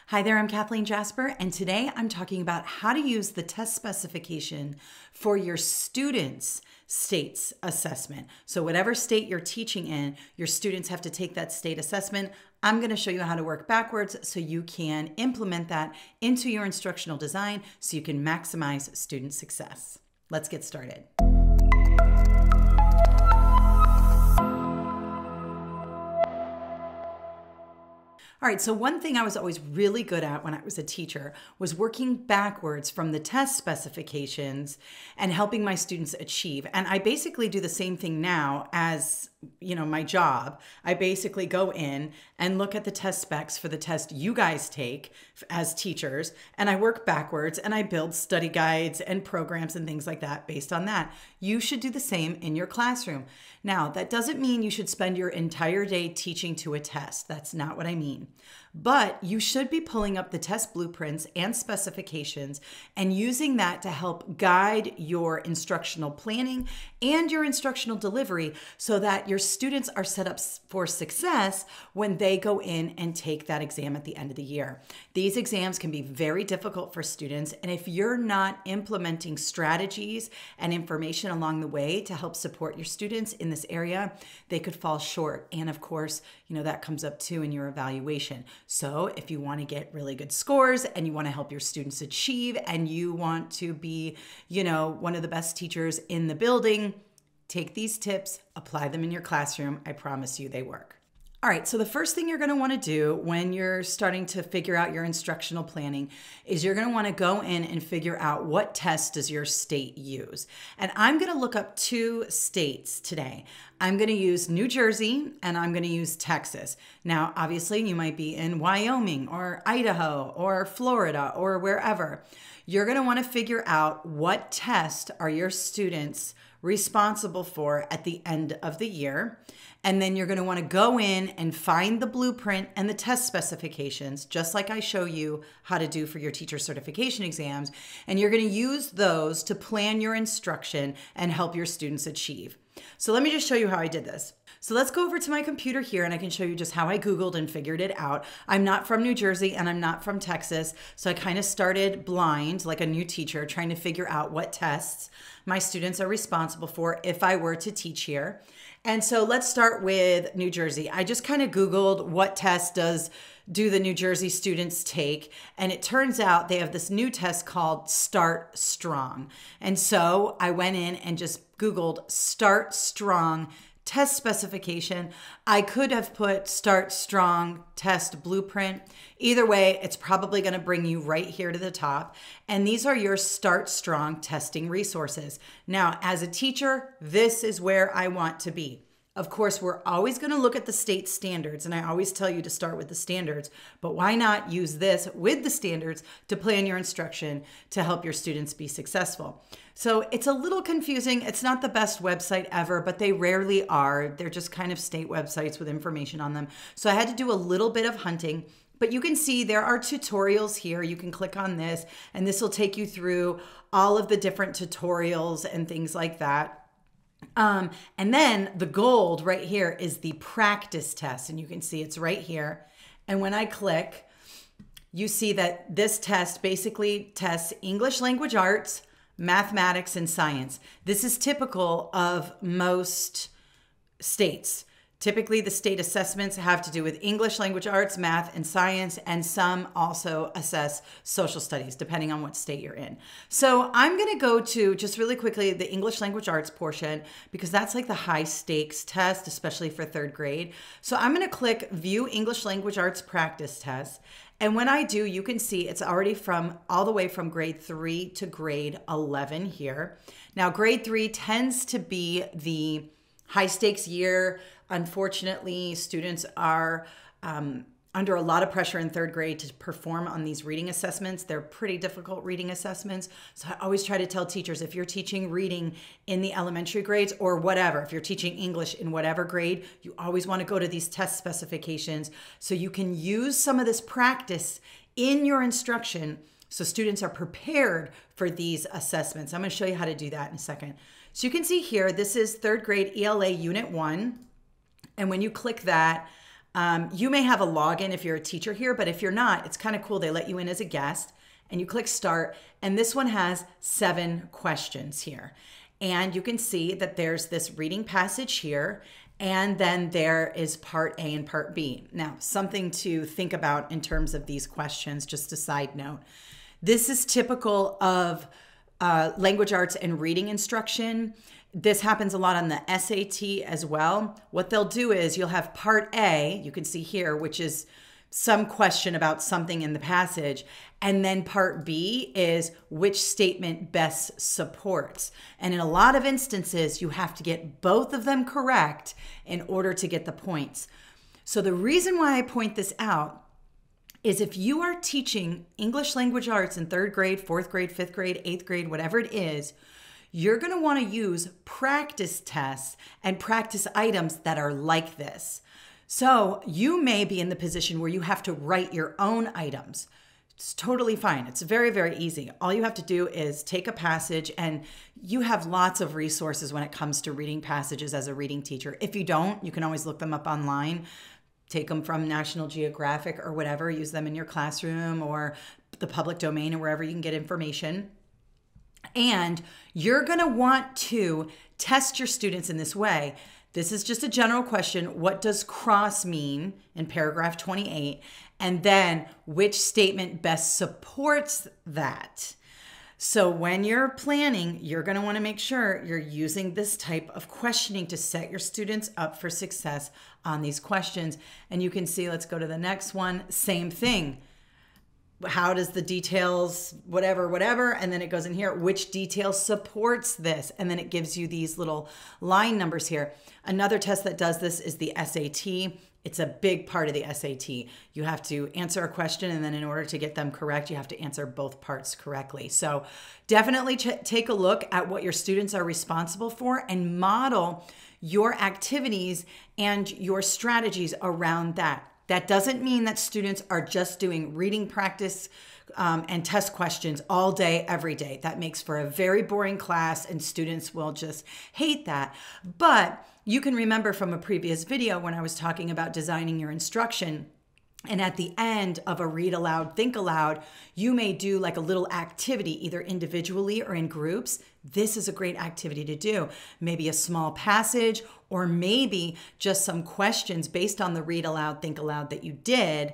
Hi there, I'm Kathleen Jasper, and today I'm talking about how to use the test specification for your students' state's assessment. So whatever state you're teaching in, your students have to take that state assessment. I'm going to show you how to work backwards so you can implement that into your instructional design so you can maximize student success. Let's get started. All right, so one thing I was always really good at when I was a teacher was working backwards from the test specifications and helping my students achieve. And I basically do the same thing now as, my job. I basically go in and look at the test specs for the test you guys take as teachers, and I work backwards and I build study guides and programs and things like that based on that. You should do the same in your classroom. Now, that doesn't mean you should spend your entire day teaching to a test. That's not what I mean. But you should be pulling up the test blueprints and specifications and using that to help guide your instructional planning and your instructional delivery so that your students are set up for success when they go in and take that exam at the end of the year. These exams can be very difficult for students, and if you're not implementing strategies and information along the way to help support your students in this area, they could fall short. And of course, that comes up too in your evaluation. So if you want to get really good scores and you want to help your students achieve and you want to be, one of the best teachers in the building, take these tips, apply them in your classroom. I promise you they work. All right, so the first thing you're going to want to do when you're starting to figure out your instructional planning is you're going to want to go in and figure out what test does your state use. And I'm going to look up two states today. I'm going to use New Jersey and I'm going to use Texas. Now, obviously, you might be in Wyoming or Idaho or Florida or wherever. You're going to want to figure out what test are your students responsible for at the end of the year. And then you're going to want to go in and find the blueprint and the test specifications, just like I show you how to do for your teacher certification exams. And you're going to use those to plan your instruction and help your students achieve. So let me just show you how I did this. So let's go over to my computer here and I can show you just how I Googled and figured it out. I'm not from New Jersey and I'm not from Texas. So I kind of started blind like a new teacher trying to figure out what tests my students are responsible for if I were to teach here. And so let's start with New Jersey. I just kind of Googled what test do the New Jersey students take? And it turns out they have this new test called Start Strong. And so I went in and just Googled Start Strong test specification. I could have put Start Strong test blueprint. Either way, it's probably going to bring you right here to the top. And these are your Start Strong testing resources. Now, as a teacher, this is where I want to be. Of course, we're always going to look at the state standards, and I always tell you to start with the standards, but why not use this with the standards to plan your instruction to help your students be successful? So it's a little confusing. It's not the best website ever, but they rarely are. They're just kind of state websites with information on them. So I had to do a little bit of hunting. But you can see there are tutorials here. You can click on this, and this will take you through all of the different tutorials and things like that. And then the gold right here is the practice test. And you can see it's right here. And when I click, you see that this test basically tests English language arts, mathematics, and science. This is typical of most states. Typically, the state assessments have to do with English language arts, math, and science, and some also assess social studies, depending on what state you're in. So I'm going to go to, just really quickly, the English language arts portion, because that's like the high stakes test, especially for third grade. So I'm going to click View English Language Arts Practice Test. And when I do, you can see it's already all the way from grade 3 to grade 11 here. Now, grade 3 tends to be the high stakes year. Unfortunately, students are under a lot of pressure in third grade to perform on these reading assessments. They're pretty difficult reading assessments. So I always try to tell teachers, if you're teaching reading in the elementary grades or whatever, if you're teaching English in whatever grade, you always want to go to these test specifications so you can use some of this practice in your instruction so students are prepared for these assessments. I'm going to show you how to do that in a second. So you can see here, this is third grade ELA Unit 1. And when you click that, You may have a login if you're a teacher here, but if you're not, it's kind of cool. They let you in as a guest and you click start. And this one has 7 questions here. And you can see that there's this reading passage here. And then there is part A and part B. Now, something to think about in terms of these questions, just a side note. This is typical of language arts and reading instruction. This happens a lot on the SAT as well. What they'll do is you'll have part A, you can see here, which is some question about something in the passage. And then part B is which statement best supports. And in a lot of instances, you have to get both of them correct in order to get the points. So the reason why I point this out is if you are teaching English language arts in 3rd grade, 4th grade, 5th grade, 8th grade, whatever it is, you're going to want to use practice tests and practice items that are like this. So you may be in the position where you have to write your own items. It's totally fine. It's very, very easy. All you have to do is take a passage, and you have lots of resources when it comes to reading passages as a reading teacher. If you don't, you can always look them up online. Take them from National Geographic or whatever, use them in your classroom or the public domain or wherever you can get information. And you're going to want to test your students in this way. This is just a general question. What does cross mean in paragraph 28? And then which statement best supports that? So when you're planning, you're going to want to make sure you're using this type of questioning to set your students up for success on these questions. And you can see, let's go to the next one. Same thing. How does the details, whatever, and then it goes in here, which detail supports this? And then it gives you these little line numbers here. Another test that does this is the SAT. It's a big part of the SAT. You have to answer a question, and then in order to get them correct, you have to answer both parts correctly. So definitely take a look at what your students are responsible for and model your activities and your strategies around that. That doesn't mean that students are just doing reading practice and test questions all day, every day. That makes for a very boring class, and students will just hate that. But you can remember from a previous video when I was talking about designing your instruction, and at the end of a read aloud, think aloud, you may do like a little activity, either individually or in groups. This is a great activity to do. Maybe a small passage, or maybe just some questions based on the read aloud, think aloud that you did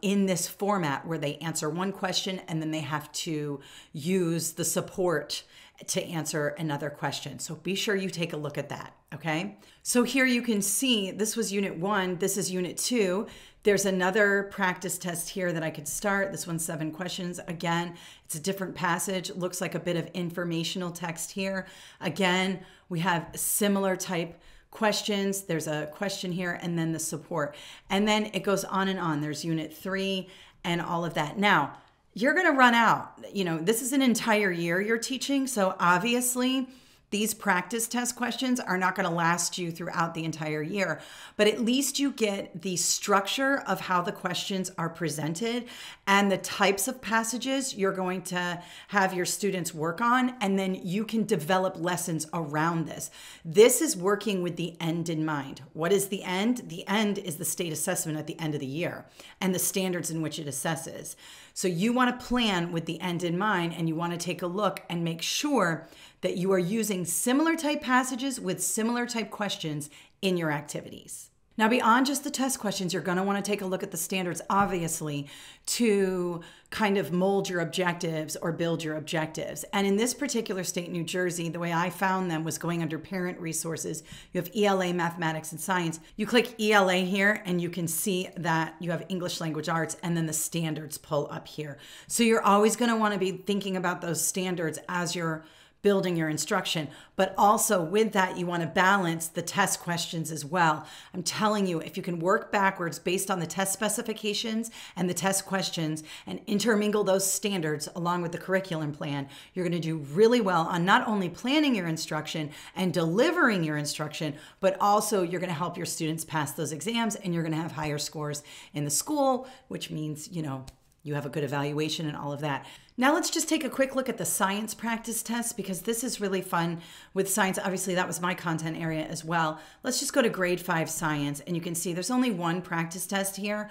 in this format where they answer one question and then they have to use the support to answer another question. So be sure you take a look at that, okay? So here you can see this was Unit 1, this is Unit 2. There's another practice test here that I could start. This one's 7 questions. Again, it's a different passage. It looks like a bit of informational text here. Again, we have similar type questions. There's a question here and then the support. And then it goes on and on. There's Unit 3 and all of that. Now, you're going to run out. You know, this is an entire year you're teaching. So obviously, these practice test questions are not going to last you throughout the entire year, but at least you get the structure of how the questions are presented and the types of passages you're going to have your students work on, and then you can develop lessons around this. This is working with the end in mind. What is the end? The end is the state assessment at the end of the year and the standards in which it assesses. So you want to plan with the end in mind, and you want to take a look and make sure that you are using similar type passages with similar type questions in your activities. Now, beyond just the test questions, you're going to want to take a look at the standards, obviously, to kind of mold your objectives or build your objectives. And in this particular state, New Jersey, the way I found them was going under parent resources. You have ELA, mathematics, and science. You click ELA here, and you can see that you have English language arts, and then the standards pull up here. So you're always going to want to be thinking about those standards as you're building your instruction, but also with that, you want to balance the test questions as well. I'm telling you, if you can work backwards based on the test specifications and the test questions and intermingle those standards along with the curriculum plan, you're going to do really well on not only planning your instruction and delivering your instruction, but also you're going to help your students pass those exams, and you're going to have higher scores in the school, which means, you know, you have a good evaluation and all of that. Now let's just take a quick look at the science practice test, because this is really fun with science. Obviously, that was my content area as well. Let's just go to grade 5 science, and you can see there's only one practice test here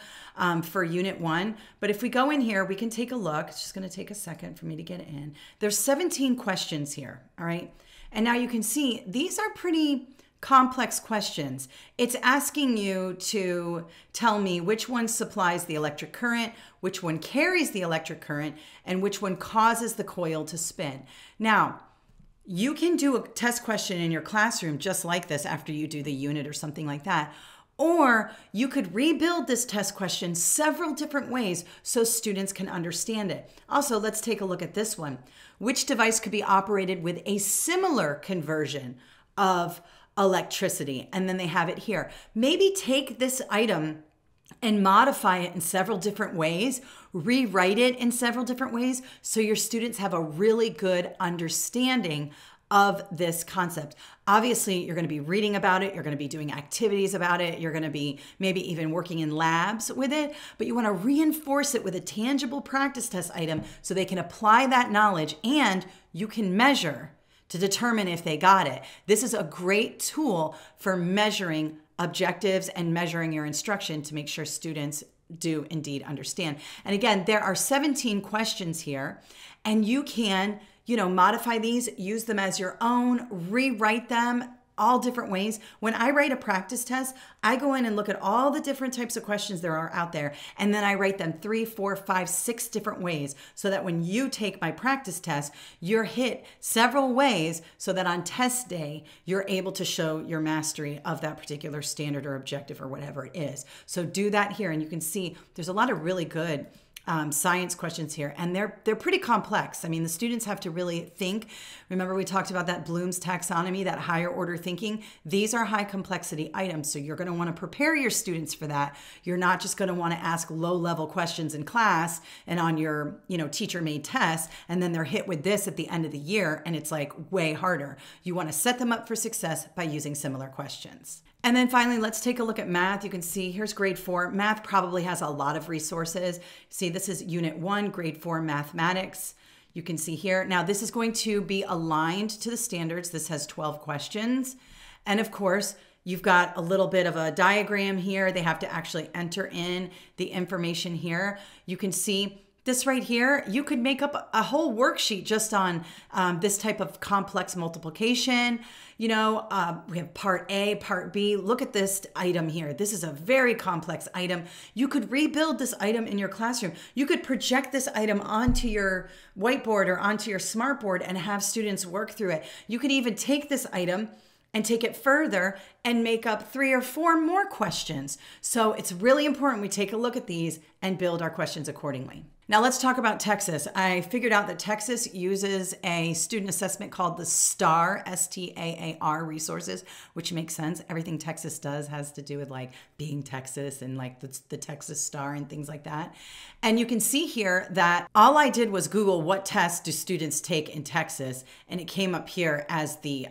for unit 1. But if we go in here, we can take a look. It's just going to take a second for me to get in. There's 17 questions here, all right? And now you can see these are pretty complex questions. It's asking you to tell me which one supplies the electric current, which one carries the electric current, and which one causes the coil to spin. Now, you can do a test question in your classroom just like this after you do the unit or something like that. Or you could rebuild this test question several different ways so students can understand it. Also, let's take a look at this one. Which device could be operated with a similar conversion of electricity? And then they have it here. Maybe take this item and modify it in several different ways, rewrite it in several different ways, so your students have a really good understanding of this concept. Obviously, you're going to be reading about it, you're going to be doing activities about it, you're going to be maybe even working in labs with it, but you want to reinforce it with a tangible practice test item so they can apply that knowledge and you can measure to determine if they got it. This is a great tool for measuring objectives and measuring your instruction to make sure students do indeed understand. And again, there are 17 questions here, and you can, modify these, use them as your own, rewrite them all different ways. When I write a practice test, I go in and look at all the different types of questions there are out there, and then I write them 3, 4, 5, 6 different ways so that when you take my practice test, you're hit several ways so that on test day, you're able to show your mastery of that particular standard or objective or whatever it is. So do that here, and you can see there's a lot of really good science questions here, and they're pretty complex. I mean, the students have to really think. Remember, we talked about that Bloom's taxonomy, that higher order thinking. These are high complexity items, so you're going to want to prepare your students for that. You're not just going to want to ask low level questions in class and on your teacher made test, and then they're hit with this at the end of the year, and it's like way harder. You want to set them up for success by using similar questions. And then finally, let's take a look at math. You can see here's grade 4. Math probably has a lot of resources. See, this is unit 1, grade 4 mathematics. You can see here. Now, this is going to be aligned to the standards. This has 12 questions. And of course, you've got a little bit of a diagram here. They have to actually enter in the information here. You can see this right here, you could make up a whole worksheet just on this type of complex multiplication. We have part A, part B. Look at this item here. This is a very complex item. You could rebuild this item in your classroom. You could project this item onto your whiteboard or onto your smartboard and have students work through it. You could even take this item and take it further and make up 3 or 4 more questions. So it's really important we take a look at these and build our questions accordingly. Now let's talk about Texas. I figured out that Texas uses a student assessment called the STAR, S-T-A-A-R resources, which makes sense. Everything Texas does has to do with like being Texas and like the Texas Star and things like that. And you can see here that all I did was Google what tests do students take in Texas, and it came up here as the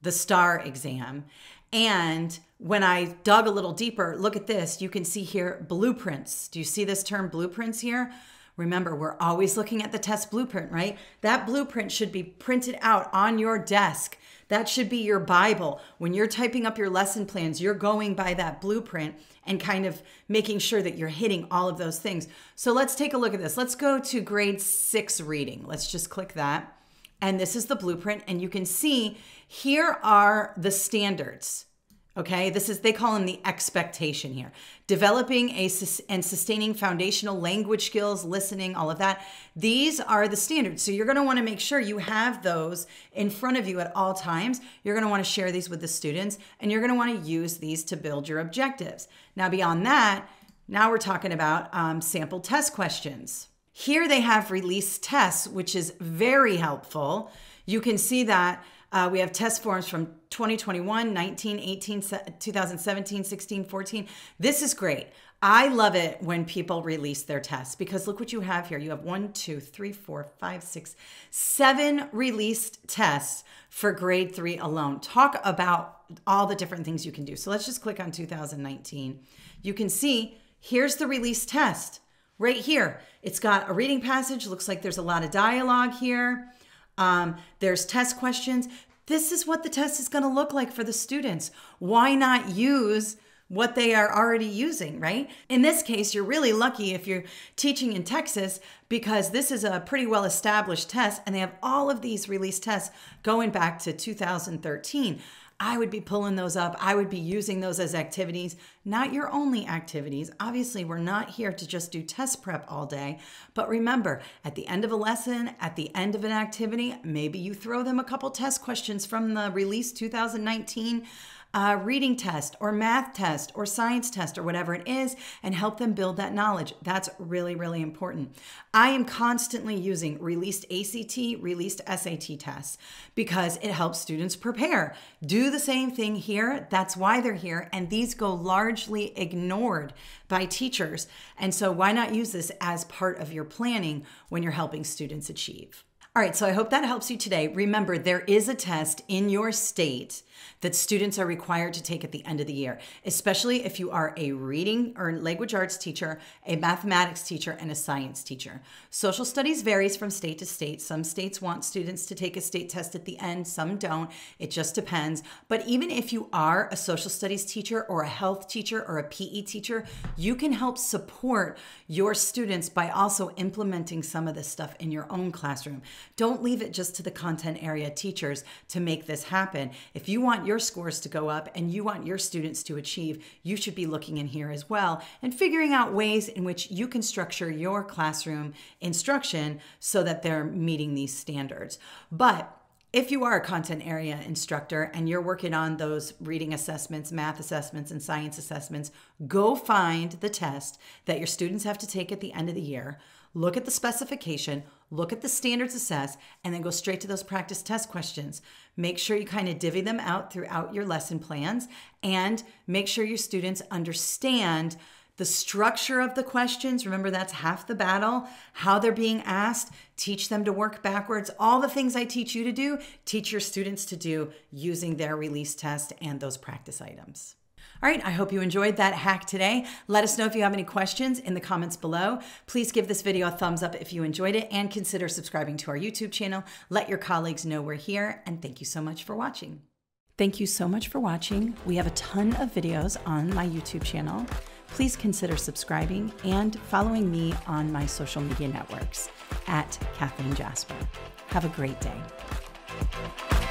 STAR exam. And when I dug a little deeper, look at this. You can see here blueprints. Do you see this term blueprints here? Remember, we're always looking at the test blueprint, right? That blueprint should be printed out on your desk. That should be your Bible. When you're typing up your lesson plans, you're going by that blueprint and kind of making sure that you're hitting all of those things. So let's take a look at this. Let's go to grade 6 reading. Let's just click that. And this is the blueprint, and you can see here are the standards. Okay, they call them the expectation here. Developing and sustaining foundational language skills, listening, all of that. These are the standards. So you're going to want to make sure you have those in front of you at all times. You're going to want to share these with the students, and you're going to want to use these to build your objectives. Now, beyond that, now we're talking about sample test questions. Here they have release tests, which is very helpful. You can see that we have test forms from 2021, 19, 18, 2017, 16, 14. This is great. I love it when people release their tests because look what you have here. You have 1, 2, 3, 4, 5, 6, 7 released tests for grade 3 alone. Talk about all the different things you can do. So let's just click on 2019. You can see here's the release test. right here, it's got a reading passage. Looks like there's a lot of dialogue here. There's test questions. This is what the test is going to look like for the students. Why not use what they are already using, right? In this case, you're really lucky if you're teaching in Texas, because this is a pretty well-established test and they have all of these released tests going back to 2013. I would be pulling those up. I would be using those as activities, not your only activities. Obviously, we're not here to just do test prep all day, but remember, at the end of a lesson, at the end of an activity, maybe you throw them a couple test questions from the released 2019 reading test or math test or science test or whatever it is, and help them build that knowledge. That's really, really important. I am constantly using released ACT, released SAT tests because it helps students prepare. Do the same thing here. That's why they're here. And these go largely ignored by teachers. And so why not use this as part of your planning when you're helping students achieve? All right, so I hope that helps you today. Remember, there is a test in your state that students are required to take at the end of the year, especially if you are a reading or language arts teacher, a mathematics teacher, and a science teacher. Social studies varies from state to state. Some states want students to take a state test at the end, some don't. It just depends. But even if you are a social studies teacher or a health teacher or a PE teacher, you can help support your students by also implementing some of this stuff in your own classroom. Don't leave it just to the content area teachers to make this happen. If you want your scores to go up and you want your students to achieve, you should be looking in here as well and figuring out ways in which you can structure your classroom instruction so that they're meeting these standards. But if you are a content area instructor and you're working on those reading assessments, math assessments, and science assessments, go find the test that your students have to take at the end of the year. Look at the specification, look at the standards assessed, and then go straight to those practice test questions. Make sure you kind of divvy them out throughout your lesson plans, and make sure your students understand the structure of the questions. Remember, that's half the battle. How they're being asked, teach them to work backwards. All the things I teach you to do, teach your students to do using their release test and those practice items. All right, I hope you enjoyed that hack today. Let us know if you have any questions in the comments below. Please give this video a thumbs up if you enjoyed it, and consider subscribing to our YouTube channel. Let your colleagues know we're here, and thank you so much for watching. Thank you so much for watching. We have a ton of videos on my YouTube channel. Please consider subscribing and following me on my social media networks @Kathleen Jasper. Have a great day.